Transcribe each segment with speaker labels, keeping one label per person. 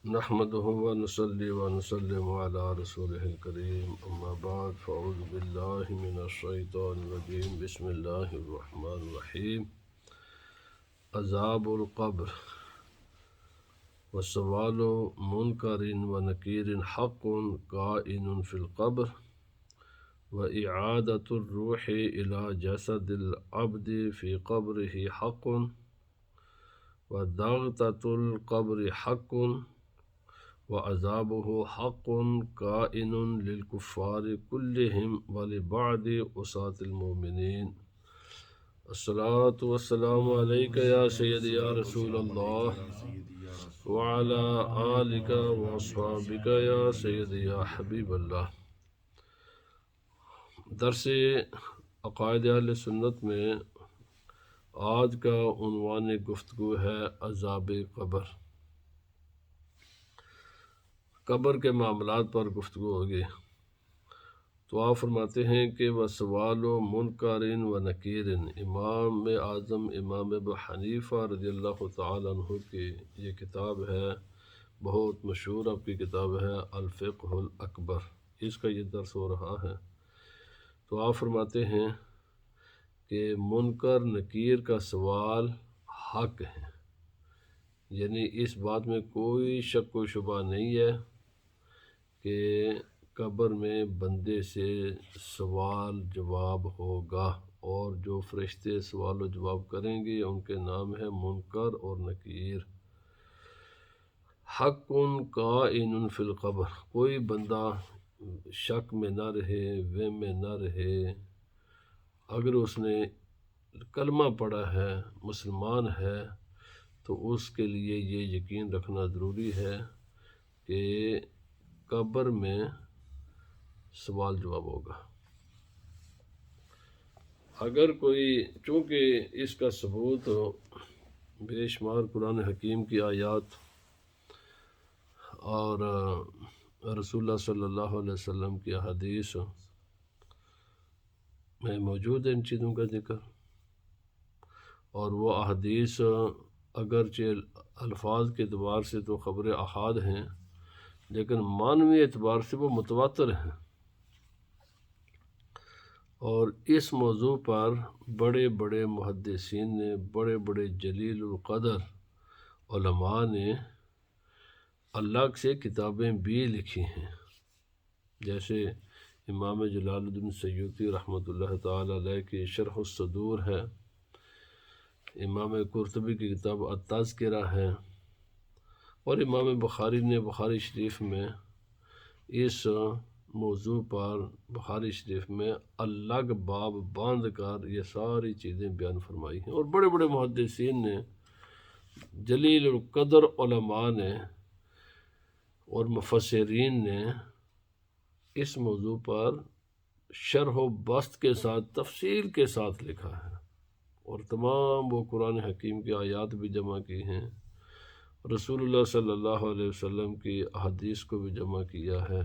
Speaker 1: نحمده ونصلي ونسلم على رسوله الكريم أما بعد فأعوذ بالله من الشيطان الرجيم بسم الله الرحمن الرحيم عذاب القبر والسؤال منكر ونكير حق كائن في القبر وإعادة الروح إلى جسد العبد في قبره حق وضغطة القبر حق وعذابه حق كائن للكفار كلهم ولبعض عصاة المؤمنين الصلاة والسلام عليك يا سيدي يا رسول الله وعلى آلك وأصحابك يا سيدي يا حبيب الله۔ درس عقائد اہل سنت میں آج کا عنوان گفتگو ہے عذاب قبر۔ قبر کے معاملات پر گفتگو ہوگی تو آپ فرماتے ہیں کہ وسوال و منکرین و نکیرن، امام اعظم امام ابو حنیفہ رضی اللہ تعالیٰ عنہ کی یہ کتاب ہے، بہت مشہور آپ کی کتاب ہے الفقہ الاکبر، اس کا یہ درس ہو رہا ہے۔ تو آپ فرماتے ہیں کہ منکر نکیر کا سوال حق ہے، یعنی اس بات میں کوئی شک و شبہ نہیں ہے کہ قبر میں بندے سے سوال جواب ہوگا، اور جو فرشتے سوال و جواب کریں گے ان کے نام ہے منکر اور نکیر۔ حق کائن فی القبر، کوئی بندہ شک میں نہ رہے، وہم میں نہ رہے، اگر اس نے کلمہ پڑھا ہے، مسلمان ہے، تو اس کے لیے یہ یقین رکھنا ضروری ہے کہ قبر میں سوال جواب ہوگا۔ اگر کوئی، چونکہ اس کا ثبوت بے شمار قرآن حکیم کی آیات اور رسول اللہ صلی اللہ علیہ وسلم کی احادیث میں موجود ہے ان چیزوں کا ذکر، اور وہ احادیث اگرچہ الفاظ کے اعتبار سے تو خبر احاد ہیں، لیکن معنوی اعتبار سے وہ متواتر ہیں، اور اس موضوع پر بڑے بڑے محدثین نے، بڑے بڑے جلیل القدر علماء نے الگ سے کتابیں بھی لکھی ہیں، جیسے امام جلال الدین سیوطی رحمۃ اللہ تعالی علیہ کی شرح الصدور ہے، امام قرطبی کی کتاب التذکرہ ہے، اور امام بخاری نے بخاری شریف میں اس موضوع پر بخاری شریف میں الگ باب باندھ کر یہ ساری چیزیں بیان فرمائی ہیں، اور بڑے بڑے محدثین نے، جلیل القدر علماء نے اور مفسرین نے اس موضوع پر شرح و بسط کے ساتھ، تفصیل کے ساتھ لکھا ہے، اور تمام وہ قرآن حکیم کی آیات بھی جمع کی ہیں، رسول اللہ صلی اللہ علیہ وسلم کی احادیث کو بھی جمع کیا ہے،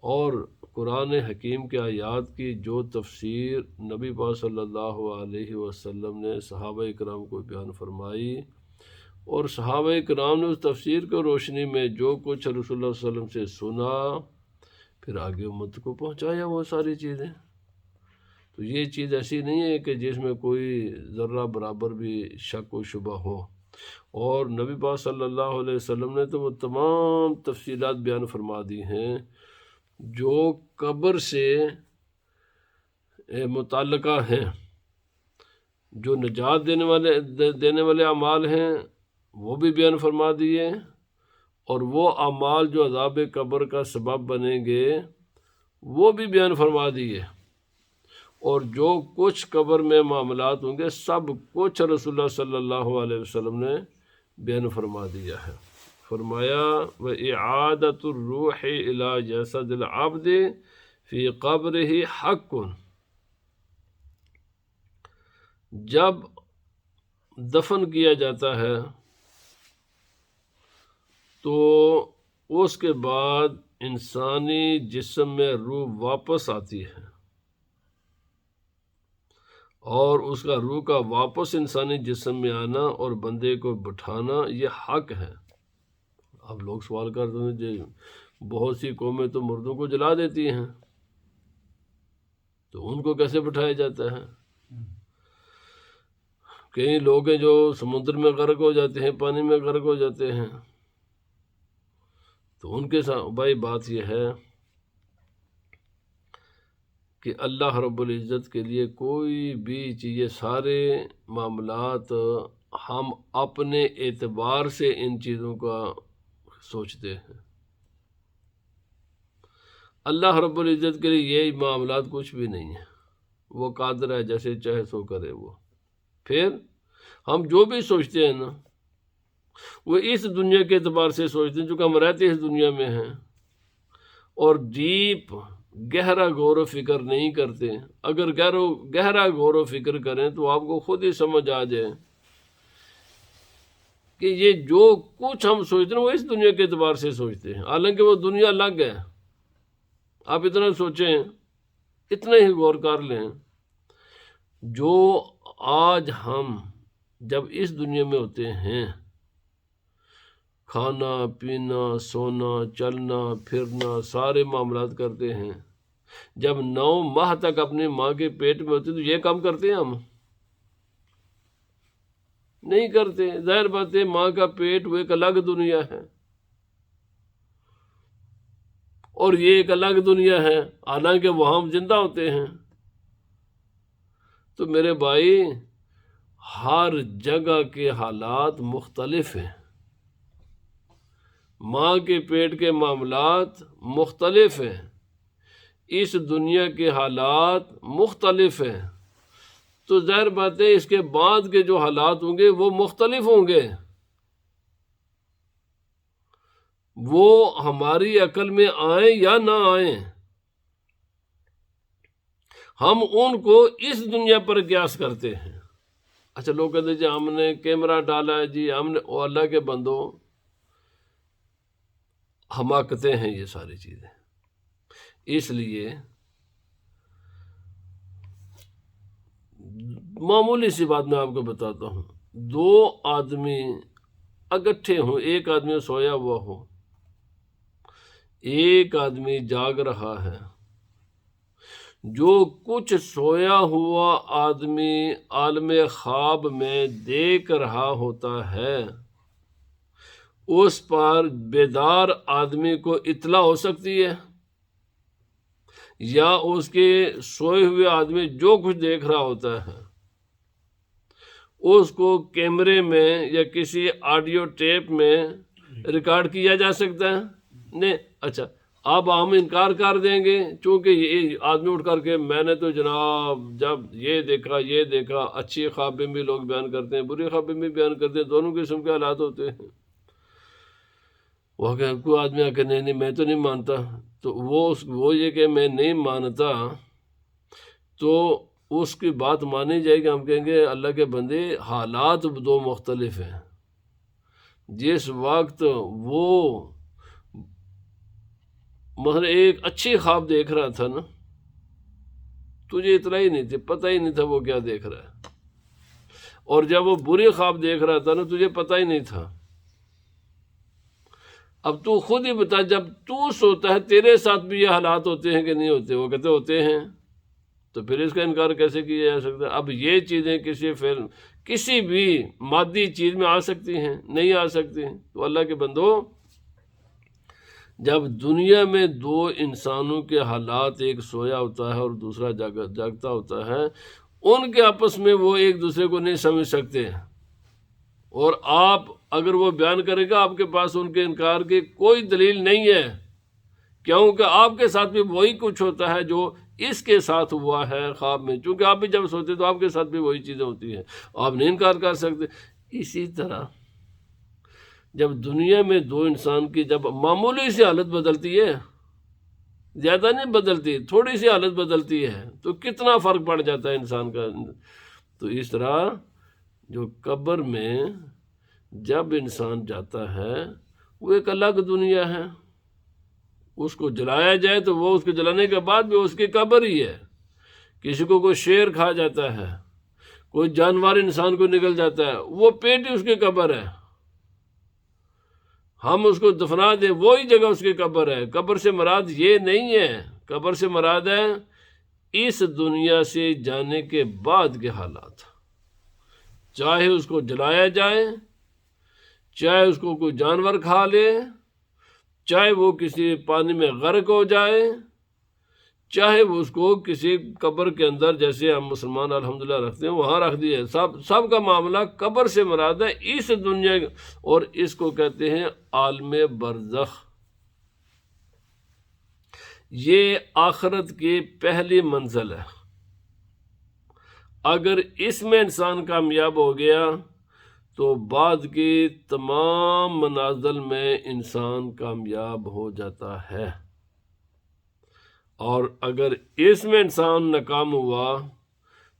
Speaker 1: اور قرآن حکیم کے آیات کی جو تفسیر نبی پاک صلی اللہ علیہ وسلم نے صحابہ کرام کو بیان فرمائی، اور صحابہ کرام نے اس تفسیر کو روشنی میں جو کچھ رسول اللہ صلی اللہ علیہ وسلم سے سنا، پھر آگے امت کو پہنچایا وہ ساری چیزیں۔ تو یہ چیز ایسی نہیں ہے کہ جس میں کوئی ذرہ برابر بھی شک و شبہ ہو، اور نبی پاک صلی اللہ علیہ وسلم نے تو وہ تمام تفصیلات بیان فرما دی ہیں جو قبر سے متعلقہ ہیں، جو نجات دینے والے اعمال ہیں وہ بھی بیان فرما دیے، اور وہ اعمال جو عذاب قبر کا سبب بنیں گے وہ بھی بیان فرما دیے، اور جو کچھ قبر میں معاملات ہوں گے سب کچھ رسول اللہ صلی اللہ علیہ وسلم نے بیان فرما دیا ہے۔ فرمایا وَإِعَادَةُ الرُّوحِ إِلَى جَسَدِ الْعَبْدِ فِي قَبْرِهِ حَقٌّ، جب دفن کیا جاتا ہے تو اس کے بعد انسانی جسم میں روح واپس آتی ہے، اور اس کا روح کا واپس انسانی جسم میں آنا اور بندے کو بٹھانا یہ حق ہے۔ اب لوگ سوال کرتے ہیں جی بہت سی قومیں تو مردوں کو جلا دیتی ہیں، تو ان کو کیسے بٹھایا جاتا ہے؟ کئی لوگ ہیں جو سمندر میں غرق ہو جاتے ہیں، پانی میں غرق ہو جاتے ہیں، تو ان کے ساتھ بھائی بات یہ ہے کہ اللہ رب العزت کے لیے کوئی بھی چیز، یہ سارے معاملات ہم اپنے اعتبار سے ان چیزوں کا سوچتے ہیں۔ اللہ رب العزت کے لیے یہ معاملات کچھ بھی نہیں ہے، وہ قادر ہے جیسے چاہے سو کرے وہ۔ پھر ہم جو بھی سوچتے ہیں نا وہ اس دنیا کے اعتبار سے سوچتے ہیں، چونکہ ہم رہتے اس دنیا میں ہیں، اور ڈیپ گہرا غور و فکر نہیں کرتے۔ اگر گہرا غور و فکر کریں تو آپ کو خود ہی سمجھ آ جائے کہ یہ جو کچھ ہم سوچتے ہیں وہ اس دنیا کے اعتبار سے سوچتے ہیں، حالانکہ وہ دنیا الگ ہے۔ آپ اتنا سوچیں، اتنا ہی غور کر لیں، جو آج ہم جب اس دنیا میں ہوتے ہیں، کھانا پینا سونا چلنا پھرنا سارے معاملات کرتے ہیں، جب 9 ماہ تک اپنی ماں کے پیٹ میں ہوتے تو یہ کام کرتے ہیں؟ ہم نہیں کرتے۔ ظاہر بات ہے ماں کا پیٹ وہ ایک الگ دنیا ہے، اور یہ ایک الگ دنیا ہے، حالانکہ وہاں ہم زندہ ہوتے ہیں۔ تو میرے بھائی ہر جگہ کے حالات مختلف ہیں، ماں کے پیٹ کے معاملات مختلف ہیں، اس دنیا کے حالات مختلف ہیں، تو ظاہر بات ہے اس کے بعد کے جو حالات ہوں گے وہ مختلف ہوں گے۔ وہ ہماری عقل میں آئیں یا نہ آئیں، ہم ان کو اس دنیا پر قیاس کرتے ہیں۔ اچھا لوگ کہتے ہیں جی ہم نے کیمرہ ڈالا ہے، جی ہم نے، او اللہ کے بندو حماقتیں ہیں یہ ساری چیزیں۔ اس لیے معمولی سی بات میں آپ کو بتاتا ہوں، 2 آدمی اکٹھے ہوں، ایک آدمی سویا ہوا ہو، ایک آدمی جاگ رہا ہے، جو کچھ سویا ہوا آدمی عالم خواب میں دیکھ رہا ہوتا ہے اس پر بیدار آدمی کو اطلاع ہو سکتی ہے، یا اس کے سوئے ہوئے آدمی جو کچھ دیکھ رہا ہوتا ہے اس کو کیمرے میں یا کسی آڈیو ٹیپ میں ریکارڈ کیا جا سکتا ہے؟ نہیں۔ اچھا اب ہم انکار کر دیں گے، چونکہ یہ آدمی اٹھ کر کے میں نے تو جناب جب یہ دیکھا، اچھی خوابیں بھی لوگ بیان کرتے ہیں، بری خوابیں بھی بیان کرتے ہیں، دونوں قسم کے حالات ہوتے ہیں۔ وہ کہ کوئی آدمی آ کے نہیں میں تو نہیں مانتا، تو وہ یہ کہ میں نہیں مانتا تو اس کی بات مانی جائے گی؟ ہم کہیں گے اللہ کے بندے حالات 2 مختلف ہیں۔ جس وقت وہ مثلا ایک اچھی خواب دیکھ رہا تھا نا، تجھے اطلاع ہی نہیں تھی، پتہ ہی نہیں تھا وہ کیا دیکھ رہا ہے، اور جب وہ بری خواب دیکھ رہا تھا نا تجھے پتہ ہی نہیں تھا۔ اب تو خود ہی بتا، جب تو سوتا ہے تیرے ساتھ بھی یہ حالات ہوتے ہیں کہ نہیں ہوتے؟ وہ کہتے ہوتے ہیں، تو پھر اس کا انکار کیسے کیا جا سکتا ہے؟ اب یہ چیزیں کسی بھی مادی چیز میں آ سکتی ہیں؟ نہیں آ سکتی ہیں۔ تو اللہ کے بندو جب دنیا میں 2 انسانوں کے حالات، ایک سویا ہوتا ہے اور دوسرا جاگتا ہوتا ہے، ان کے آپس میں وہ ایک دوسرے کو نہیں سمجھ سکتے، اور آپ اگر وہ بیان کرے گا آپ کے پاس ان کے انکار کی کوئی دلیل نہیں ہے، کیونکہ آپ کے ساتھ بھی وہی کچھ ہوتا ہے جو اس کے ساتھ ہوا ہے خواب میں، چونکہ آپ بھی جب سوتے تو آپ کے ساتھ بھی وہی چیزیں ہوتی ہیں، آپ نہیں انکار کر سکتے۔ اسی طرح جب دنیا میں 2 انسان کی جب معمولی سی حالت بدلتی ہے، زیادہ نہیں بدلتی، تھوڑی سی حالت بدلتی ہے، تو کتنا فرق پڑ جاتا ہے انسان کا۔ تو اس طرح جو قبر میں جب انسان جاتا ہے وہ ایک الگ دنیا ہے، اس کو جلایا جائے تو وہ اس کے جلانے کے بعد بھی اس کی قبر ہی ہے۔ کسی کو کوئی شیر کھا جاتا ہے، کوئی جانور انسان کو نگل جاتا ہے، وہ پیٹ ہی اس کی قبر ہے۔ ہم اس کو دفنا دیں، وہی جگہ اس کی قبر ہے۔ قبر سے مراد یہ نہیں ہے، قبر سے مراد ہے اس دنیا سے جانے کے بعد کے حالات، چاہے اس کو جلایا جائے، چاہے اس کو کوئی جانور کھا لے، چاہے وہ کسی پانی میں غرق ہو جائے، چاہے وہ اس کو کسی قبر کے اندر، جیسے ہم مسلمان الحمدللہ رکھتے ہیں، وہاں رکھ دیا۔ سب کا معاملہ قبر سے مراد ہے اس دنیا، اور اس کو کہتے ہیں عالم برزخ۔ یہ آخرت کی پہلی منزل ہے۔ اگر اس میں انسان کامیاب ہو گیا تو بعد کی تمام منازل میں انسان کامیاب ہو جاتا ہے، اور اگر اس میں انسان ناکام ہوا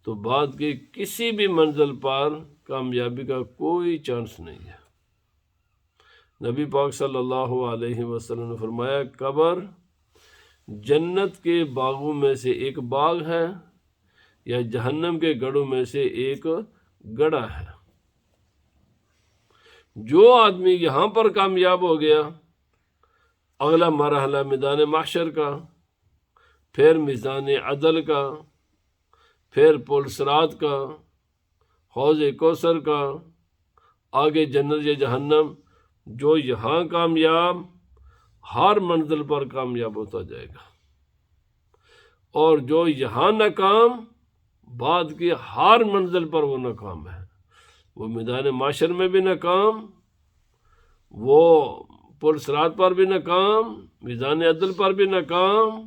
Speaker 1: تو بعد کی کسی بھی منزل پر کامیابی کا کوئی چانس نہیں ہے۔ نبی پاک صلی اللہ علیہ وسلم نے فرمایا، قبر جنت کے باغوں میں سے ایک باغ ہے یا جہنم کے گڑھوں میں سے ایک گڑھا ہے۔ جو آدمی یہاں پر کامیاب ہو گیا، اگلا مرحلہ میدان محشر کا، پھر میزان عدل کا، پھر پل صراط کا، حوض کوثر کا، آگے جنت یا جہنم۔ جو یہاں کامیاب، ہر منزل پر کامیاب ہوتا جائے گا، اور جو یہاں ناکام، بعد کی ہر منزل پر وہ ناکام ہے۔ وہ میدان معاشر میں بھی ناکام، وہ پل صراط پر بھی ناکام، میزان عدل پر بھی ناکام،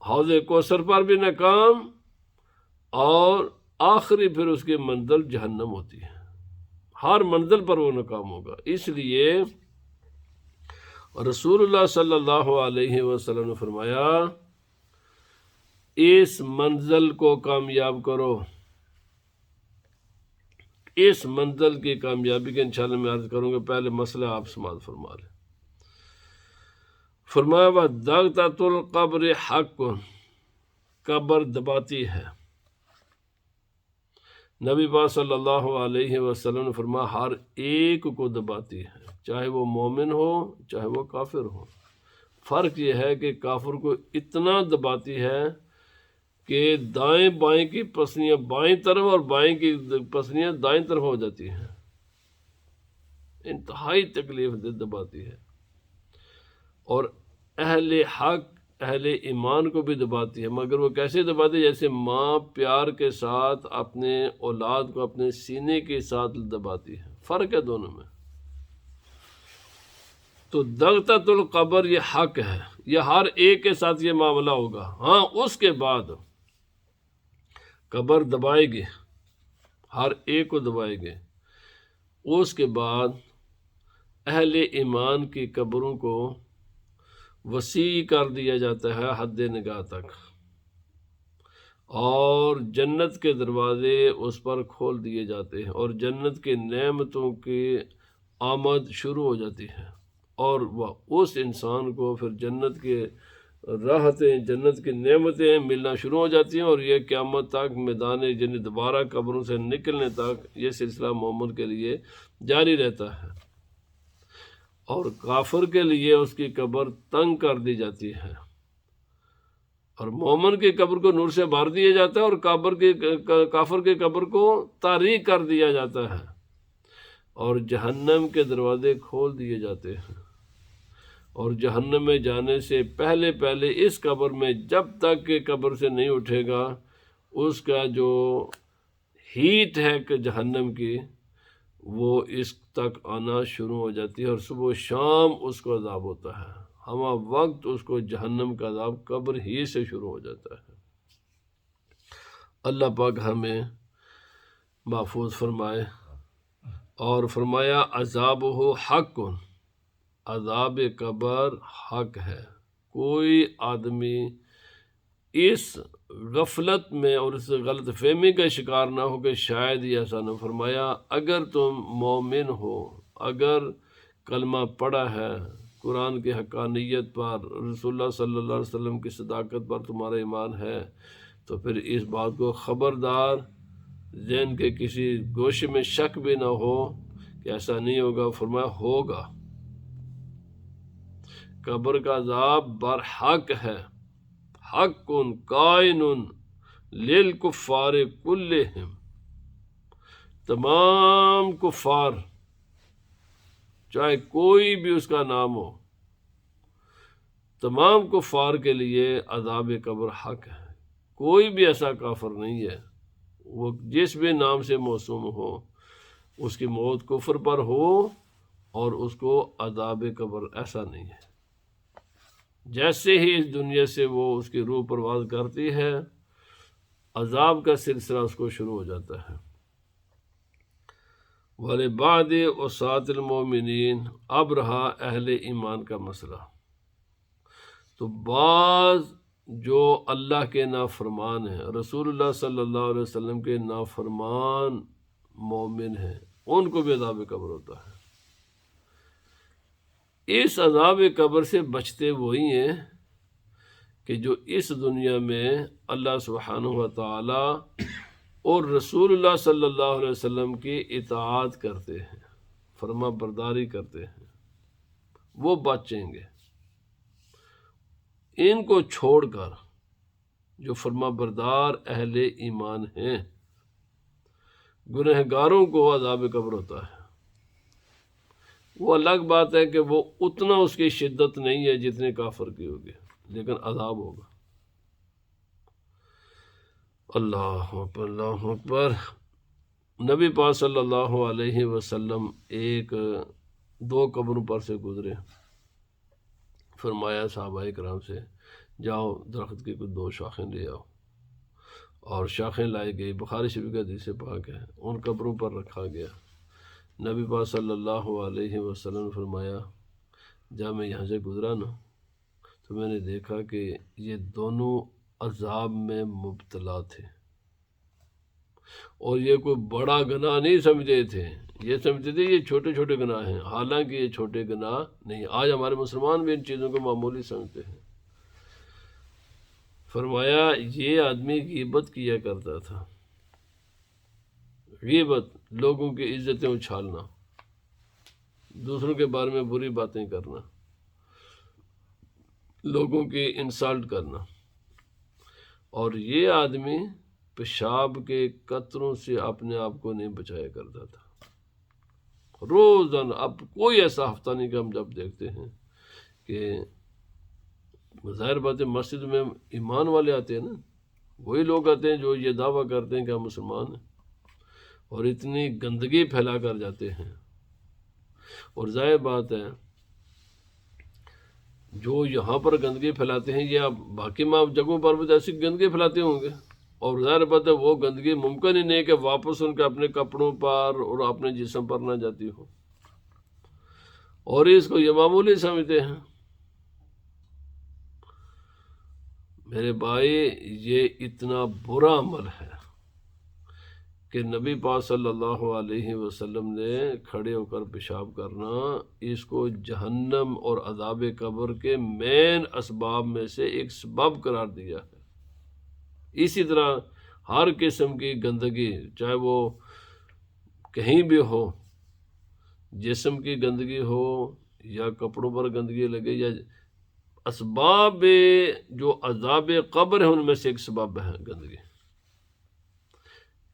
Speaker 1: حوض کوثر پر بھی ناکام، اور آخری پھر اس کی منزل جہنم ہوتی ہے۔ ہر منزل پر وہ ناکام ہوگا۔ اس لیے رسول اللہ صلی اللہ علیہ وسلم نے فرمایا، اس منزل کو کامیاب کرو۔ اس منزل کی کامیابی کے انشاءاللہ میں عرض کروں گا، پہلے مسئلہ آپ سماعت فرما لیں۔ فرمایا، وَدَغْتَةُ الْقَبْرِ حَقٌّ، قبر دباتی ہے۔ نبی پاک صلی اللہ علیہ وسلم نے فرمایا، ہر ایک کو دباتی ہے، چاہے وہ مومن ہو چاہے وہ کافر ہو۔ فرق یہ ہے کہ کافر کو اتنا دباتی ہے کہ دائیں بائیں کی پسلیاں بائیں طرف اور بائیں کی پسلیاں دائیں طرف ہو جاتی ہیں، انتہائی تکلیف دہ دباتی ہے۔ اور اہل حق، اہل ایمان کو بھی دباتی ہے، مگر وہ کیسے دباتی ہے؟ جیسے ماں پیار کے ساتھ اپنے اولاد کو اپنے سینے کے ساتھ دباتی ہے، فرق ہے دونوں میں۔ تو دغتۃ القبر یہ حق ہے، یہ ہر ایک کے ساتھ یہ معاملہ ہوگا۔ ہاں، اس کے بعد قبر دبائے گی، ہر ایک کو دبائے گے۔ اس کے بعد اہل ایمان کی قبروں کو وسیع کر دیا جاتا ہے حد نگاہ تک، اور جنت کے دروازے اس پر کھول دیے جاتے ہیں، اور جنت کے نعمتوں کی آمد شروع ہو جاتی ہے، اور وہ اس انسان کو پھر جنت کے راحتیں، جنت کی نعمتیں ملنا شروع ہو جاتی ہیں، اور یہ قیامت تک میدان جنت دوبارہ قبروں سے نکلنے تک یہ سلسلہ مومن کے لیے جاری رہتا ہے۔ اور کافر کے لیے اس کی قبر تنگ کر دی جاتی ہے، اور مومن کی قبر کو نور سے بھر دیا جاتا ہے، اور کافر کی قبر کو تاریک کر دیا جاتا ہے، اور جہنم کے دروازے کھول دیے جاتے ہیں۔ اور جہنم میں جانے سے پہلے اس قبر میں جب تک کہ قبر سے نہیں اٹھے گا، اس کا جو ہیٹ ہے کہ جہنم کی، وہ اس تک آنا شروع ہو جاتی ہے، اور صبح و شام اس کو عذاب ہوتا ہے۔ ہمہ وقت اس کو جہنم کا عذاب قبر ہی سے شروع ہو جاتا ہے۔ اللہ پاک ہمیں محفوظ فرمائے۔ اور فرمایا، عذابہ حق، عذاب قبر حق ہے۔ کوئی آدمی اس غفلت میں اور اس غلط فہمی کا شکار نہ ہو کہ شاید ہی ایسا نہ۔ فرمایا، اگر تم مومن ہو، اگر کلمہ پڑھا ہے، قرآن کی حقانیت پر، رسول اللہ صلی اللہ علیہ وسلم کی صداقت پر تمہارا ایمان ہے، تو پھر اس بات کو خبردار ذہن کے کسی گوشے میں شک بھی نہ ہو کہ ایسا نہیں ہوگا۔ فرمایا، ہوگا، قبر کا عذاب برحق ہے، حق کائن للکفار کلہم، تمام کفار چاہے کوئی بھی اس کا نام ہو، تمام کفار کے لیے عذاب قبر حق ہے۔ کوئی بھی ایسا کافر نہیں ہے، وہ جس بھی نام سے موسوم ہو، اس کی موت کفر پر ہو اور اس کو عذاب قبر ایسا نہیں ہے۔ جیسے ہی اس دنیا سے وہ اس کی روح پرواز کرتی ہے، عذاب کا سلسلہ اس کو شروع ہو جاتا ہے۔ وَلِبَعْدِ عُصَاةِ الْمُؤْمِنِينَ، اب رہا اہل ایمان کا مسئلہ۔ تو بعض جو اللہ کے نافرمان ہیں، رسول اللہ صلی اللہ علیہ وسلم کے نافرمان مومن ہیں، ان کو بھی عذاب قبر ہوتا ہے۔ اس عذاب قبر سے بچتے وہی ہیں کہ جو اس دنیا میں اللہ سبحانہ و تعالی اور رسول اللہ صلی اللہ علیہ وسلم کی اطاعت کرتے ہیں، فرما برداری کرتے ہیں، وہ بچیں گے۔ ان کو چھوڑ کر جو فرما بردار اہل ایمان ہیں، گنہگاروں کو عذاب قبر ہوتا ہے۔ وہ الگ بات ہے کہ وہ اتنا اس کی شدت نہیں ہے جتنے کافر کی ہوگی، لیکن عذاب ہوگا۔ اللہ اکبر، اللہ اکبر۔ نبی پاک صلی اللہ علیہ وسلم ایک دو قبروں پر سے گزرے، فرمایا صحابہ کرام سے، جاؤ درخت کی کچھ دو شاخیں لے آؤ، اور شاخیں لائی گئی، بخاری شریف کا حدیث پاک ہے، ان قبروں پر رکھا گیا۔ نبی پاک صلی اللہ علیہ وسلم نے فرمایا، جب میں یہاں سے گزرا نا تو میں نے دیکھا کہ یہ دونوں عذاب میں مبتلا تھے، اور یہ کوئی بڑا گناہ نہیں سمجھے تھے، یہ سمجھتے تھے یہ چھوٹے چھوٹے گناہ ہیں، حالانکہ یہ چھوٹے گناہ نہیں۔ آج ہمارے مسلمان بھی ان چیزوں کو معمولی سمجھتے ہیں۔ فرمایا یہ آدمی غیبت کیا کرتا تھا، غیبت، لوگوں کی عزتیں اچھالنا، دوسروں کے بارے میں بری باتیں کرنا، لوگوں کی انسلٹ کرنا، اور یہ آدمی پیشاب کے قطروں سے اپنے آپ کو نہیں بچایا کرتا تھا روزانہ۔ اب کوئی ایسا ہفتہ نہیں کہ ہم جب دیکھتے ہیں کہ ظاہر بات ہے مسجد میں ایمان والے آتے ہیں نا، وہی لوگ آتے ہیں جو یہ دعویٰ کرتے ہیں کہ ہم مسلمان ہیں، اور اتنی گندگی پھیلا کر جاتے ہیں۔ اور ظاہر بات ہے جو یہاں پر گندگی پھیلاتے ہیں، یہ باقی جگہوں پر بھی ایسی گندگی پھیلاتے ہوں گے، اور ظاہر بات ہے وہ گندگی ممکن ہی نہیں کہ واپس ان کے اپنے کپڑوں پر اور اپنے جسم پر نہ جاتی ہو، اور اس کو یہ معمولی سمجھتے ہیں۔ میرے بھائی، یہ اتنا برا عمل ہے کہ نبی پاک صلی اللہ علیہ وسلم نے کھڑے ہو کر پیشاب کرنا، اس کو جہنم اور عذاب قبر کے مین اسباب میں سے ایک سبب قرار دیا ہے۔ اسی طرح ہر قسم کی گندگی، چاہے وہ کہیں بھی ہو، جسم کی گندگی ہو یا کپڑوں پر گندگی لگے، یا اسباب جو عذاب قبر ہے ان میں سے ایک سبب ہے گندگی۔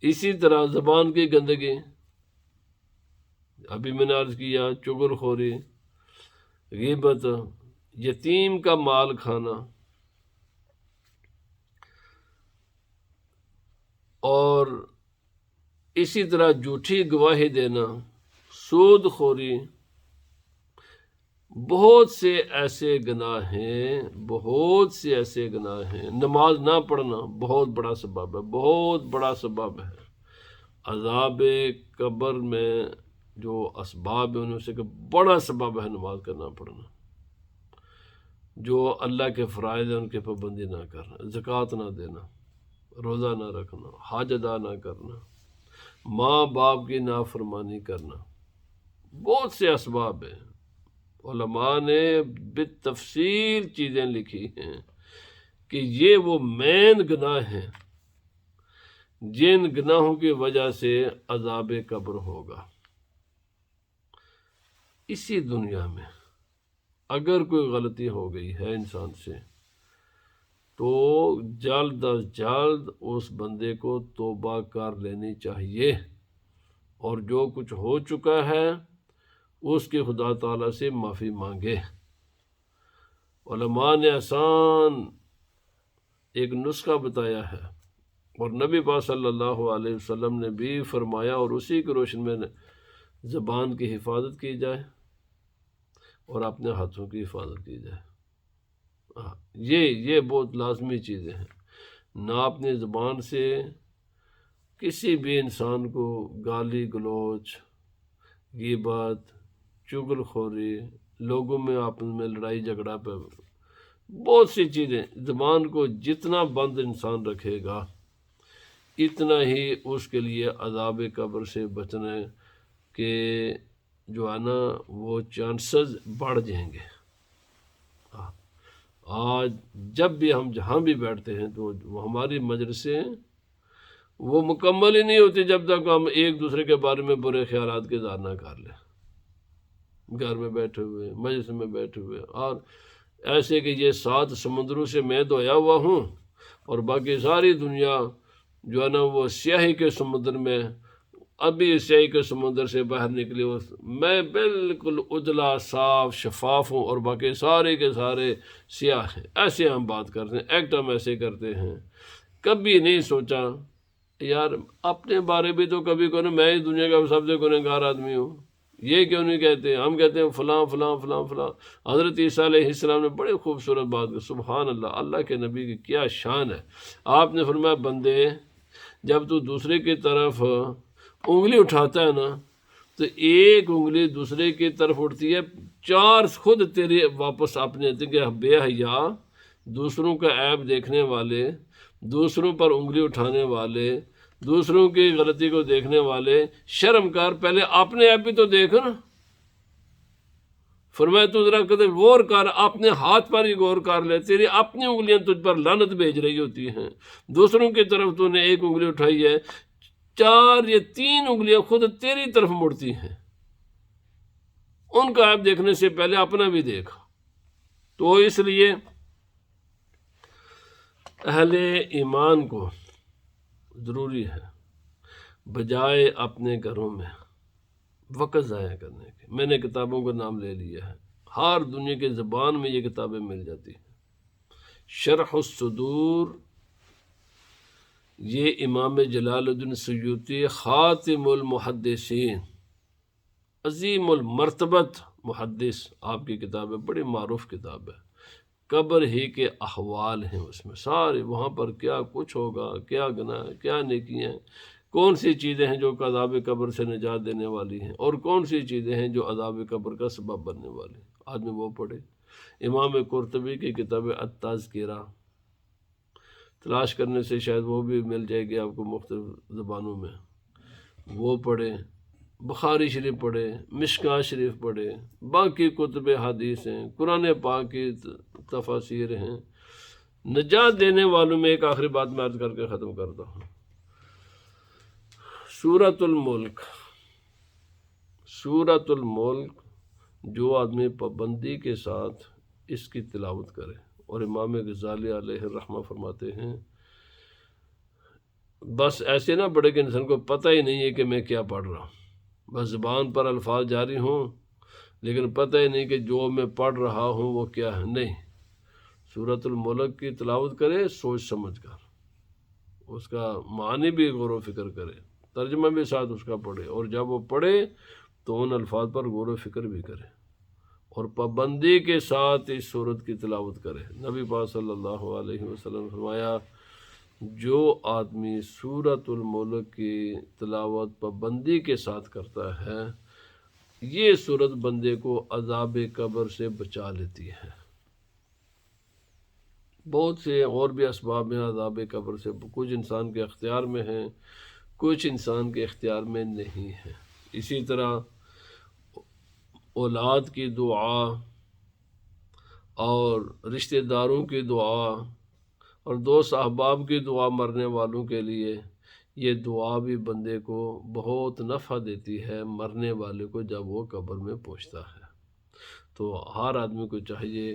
Speaker 1: اسی طرح زبان کی گندگی، ابھی میں نے عرض کیا، چغل خوری، غیبت، یتیم کا مال کھانا، اور اسی طرح جھوٹی گواہی دینا، سود خوری، بہت سے ایسے گناہ ہیں، بہت سے ایسے گناہ ہیں۔ نماز نہ پڑھنا بہت بڑا سبب ہے، بہت بڑا سبب ہے عذاب قبر میں۔ جو اسباب ہیں ان میں سے بڑا سبب ہے نماز کا نہ پڑھنا، جو اللہ کے فرائض ہیں ان کی پابندی نہ کرنا، زکوٰۃ نہ دینا، روزہ نہ رکھنا، حج ادا نہ کرنا، ماں باپ کی نافرمانی کرنا، بہت سے اسباب ہیں۔ علماء نے بالتفصیل چیزیں لکھی ہیں کہ یہ وہ مین گناہ ہیں جن گناہوں کی وجہ سے عذاب قبر ہوگا۔ اسی دنیا میں اگر کوئی غلطی ہو گئی ہے انسان سے تو جلد از جلد اس بندے کو توبہ کر لینی چاہیے، اور جو کچھ ہو چکا ہے اس کے خدا تعالیٰ سے معافی مانگے۔ علماء نے آسان ایک نسخہ بتایا ہے، اور نبی پاک صلی اللہ علیہ وسلم نے بھی فرمایا، اور اسی کی روشن میں زبان کی حفاظت کی جائے اور اپنے ہاتھوں کی حفاظت کی جائے۔ یہ بہت لازمی چیزیں ہیں۔ نہ اپنی زبان سے کسی بھی انسان کو گالی گلوچ، غیبت، چغل خوری، لوگوں میں آپس میں لڑائی جھگڑا پہ بہت سی چیزیں، زبان کو جتنا بند انسان رکھے گا اتنا ہی اس کے لیے عذاب قبر سے بچنے کے جو ہے نا وہ چانسز بڑھ جائیں گے۔ آج جب بھی ہم جہاں بھی بیٹھتے ہیں تو ہماری مجلسیں وہ مکمل ہی نہیں ہوتی جب تک ہم ایک دوسرے کے بارے میں برے خیالات کے اظہار نہ کر لیں، گھر میں بیٹھے ہوئے، مجلس میں بیٹھے ہوئے، اور ایسے کہ یہ 7 سمندروں سے میں دھویا ہوا ہوں اور باقی ساری دنیا جو ہے نا وہ سیاہی کے سمندر میں، ابھی سیاہی کے سمندر سے باہر نکلی، میں بالکل اجلا صاف شفاف ہوں اور باقی سارے کے سارے سیاہ ہیں۔ ایسے ہم بات کرتے ہیں، ایکٹ ہم ایسے کرتے ہیں۔ کبھی نہیں سوچا یار اپنے بارے بھی تو کبھی کو میں اس دنیا کا سب سے گنہگار آدمی ہوں، یہ کیوں نہیں کہتے؟ ہم کہتے ہیں فلاں فلاں فلاں فلاں۔ حضرت عیسیٰ علیہ السلام نے بڑے خوبصورت بات کی، سبحان اللہ، اللہ کے نبی کی کیا شان ہے۔ آپ نے فرمایا بندے جب تو دوسرے کی طرف انگلی اٹھاتا ہے نا تو ایک انگلی دوسرے کی طرف اٹھتی ہے، 4 خود تیرے واپس اپنے کہ بے حیا، دوسروں کا عیب دیکھنے والے، دوسروں پر انگلی اٹھانے والے، دوسروں کی غلطی کو دیکھنے والے، شرم کر، پہلے اپنے عیب بھی تو دیکھ نا۔ فرمایا تو ذرا کدھر غور کر، اپنے ہاتھ پر ہی غور کر لے، تیری اپنی انگلیاں تجھ پر لعنت بھیج رہی ہوتی ہیں، دوسروں کی طرف تو نے ایک انگلی اٹھائی ہے، 4 یا 3 انگلیاں خود تیری طرف مڑتی ہیں۔ ان کا عیب دیکھنے سے پہلے اپنا بھی دیکھ۔ تو اس لیے اہل ایمان کو ضروری ہے بجائے اپنے گھروں میں وقت ضائع کرنے کے، میں نے کتابوں کا نام لے لیا ہے، ہر دنیا کے زبان میں یہ کتابیں مل جاتی ہیں۔ شرح الصدور، یہ امام جلال الدین سیوطی خاتم المحدثین، عظیم المرتبت محدث، آپ کی کتاب ہے، بڑی معروف کتاب ہے۔ قبر ہی کے احوال ہیں اس میں سارے، وہاں پر کیا کچھ ہوگا، کیا گناہ، کیا نیکیاں، کون سی چیزیں ہیں جو عذاب قبر سے نجات دینے والی ہیں، اور کون سی چیزیں ہیں جو عذاب قبر کا سبب بننے والی ہیں۔ آدمی وہ پڑھے۔ امام قرطبی کی کتاب التذکرہ تلاش کرنے سے شاید وہ بھی مل جائے گی آپ کو مختلف زبانوں میں، وہ پڑھے۔ بخاری شریف پڑھے، مشکاہ شریف پڑھے، باقی کتب حدیث ہیں، قرآن پاک کی تفاسیر ہیں۔ نجات دینے والوں میں ایک آخری بات میں عرض کر کے ختم کرتا ہوں۔ سورۃ الملک، سورۃ الملک جو آدمی پابندی کے ساتھ اس کی تلاوت کرے، اور امام غزالی علیہ الرحمہ فرماتے ہیں بس ایسے نہ پڑھے کہ انسان کو پتہ ہی نہیں ہے کہ میں کیا پڑھ رہا ہوں، بس زبان پر الفاظ جاری ہوں لیکن پتہ ہی نہیں کہ جو میں پڑھ رہا ہوں وہ کیا ہے۔ نہیں، سورۃ الملک کی تلاوت کرے سوچ سمجھ کر، اس کا معنی بھی غور و فکر کرے، ترجمہ بھی ساتھ اس کا پڑھے، اور جب وہ پڑھے تو ان الفاظ پر غور و فکر بھی کرے، اور پابندی کے ساتھ اس سورت کی تلاوت کرے۔ نبی پاک صلی اللہ علیہ وسلم فرمایا جو آدمی سورۃ الملک کی تلاوت پابندی کے ساتھ کرتا ہے، یہ سورت بندے کو عذاب قبر سے بچا لیتی ہے۔ بہت سے اور بھی اسباب ہیں عذاب قبر سے، کچھ انسان کے اختیار میں ہیں، کچھ انسان کے اختیار میں نہیں ہیں۔ اسی طرح اولاد کی دعا اور رشتہ داروں کی دعا اور دوست احباب کی دعا مرنے والوں کے لیے، یہ دعا بھی بندے کو بہت نفع دیتی ہے مرنے والے کو جب وہ قبر میں پہنچتا ہے۔ تو ہر آدمی کو چاہیے،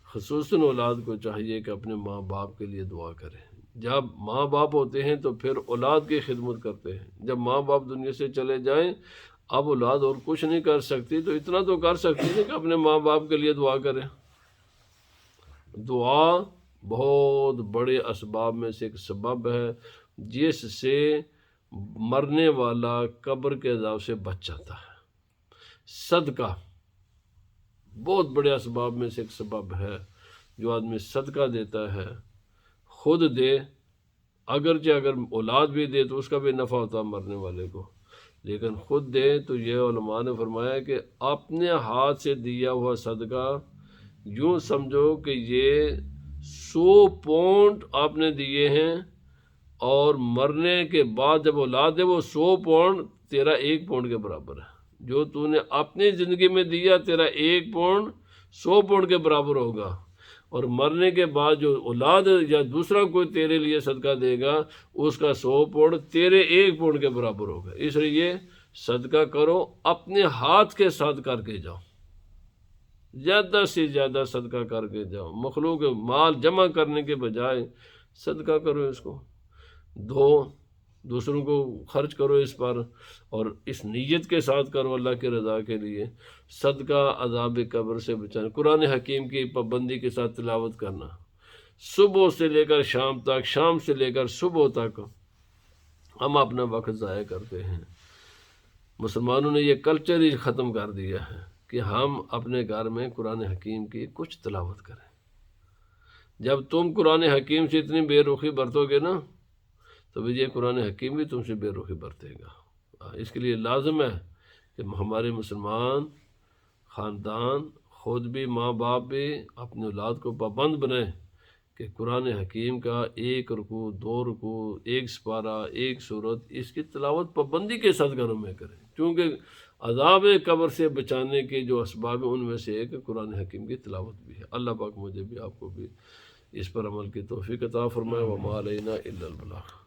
Speaker 1: خصوصاً اولاد کو چاہیے کہ اپنے ماں باپ کے لیے دعا کرے۔ جب ماں باپ ہوتے ہیں تو پھر اولاد کی خدمت کرتے ہیں، جب ماں باپ دنیا سے چلے جائیں اب اولاد اور کچھ نہیں کر سکتی، تو اتنا تو کر سکتی ہے کہ اپنے ماں باپ کے لیے دعا کرے۔ دعا بہت بڑے اسباب میں سے ایک سبب ہے جس سے مرنے والا قبر کے عذاب سے بچ جاتا ہے۔ صدقہ بہت بڑے اسباب میں سے ایک سبب ہے، جو آدمی صدقہ دیتا ہے، خود دے، اگرچہ اگر اولاد بھی دے تو اس کا بھی نفع ہوتا ہے مرنے والے کو، لیکن خود دے تو یہ علماء نے فرمایا کہ اپنے ہاتھ سے دیا ہوا صدقہ یوں سمجھو کہ یہ 100 پونڈ آپ نے دیے ہیں، اور مرنے کے بعد جب اولاد ہے وہ 100 پونڈ تیرا 1 پونڈ کے برابر ہے۔ جو تو نے اپنی زندگی میں دیا تیرا 1 پونڈ 100 پونڈ کے برابر ہوگا، اور مرنے کے بعد جو اولاد یا دوسرا کوئی تیرے لیے صدقہ دے گا اس کا 100 پونڈ تیرے 1 پونڈ کے برابر ہوگا۔ اس لیے صدقہ کرو، اپنے ہاتھ کے ساتھ کر کے جاؤ، زیادہ سے زیادہ صدقہ کر کے جاؤ، مخلوق مال جمع کرنے کے بجائے صدقہ کرو، اس کو دو، دوسروں کو خرچ کرو اس پر، اور اس نیت کے ساتھ کرو اللہ کی رضا کے لیے۔ صدقہ عذاب قبر سے بچانا، قرآن حکیم کی پابندی کے ساتھ تلاوت کرنا، صبح سے لے کر شام تک، شام سے لے کر صبح تک ہم اپنا وقت ضائع کرتے ہیں۔ مسلمانوں نے یہ کلچر ہی ختم کر دیا ہے کہ ہم اپنے گھر میں قرآن حکیم کی کچھ تلاوت کریں۔ جب تم قرآن حکیم سے اتنی بے رخی برتو گے نا تو یہ قرآن حکیم بھی تم سے بے رخی برتے گا۔ اس کے لیے لازم ہے کہ ہمارے مسلمان خاندان، خود بھی، ماں باپ بھی اپنے اولاد کو پابند بنائیں کہ قرآن حکیم کا 1 رکوع، 2 رکوع، 1 سپارہ، 1 سورت، اس کی تلاوت پابندی کے ساتھ گھروں میں کریں، کیونکہ عذاب قبر سے بچانے کے جو اسباب ہیں ان میں سے ایک قرآن حکیم کی تلاوت بھی ہے۔ اللہ پاک مجھے بھی آپ کو بھی اس پر عمل کی توفیق عطا فرمائے۔ وما علینا الا البلاغ۔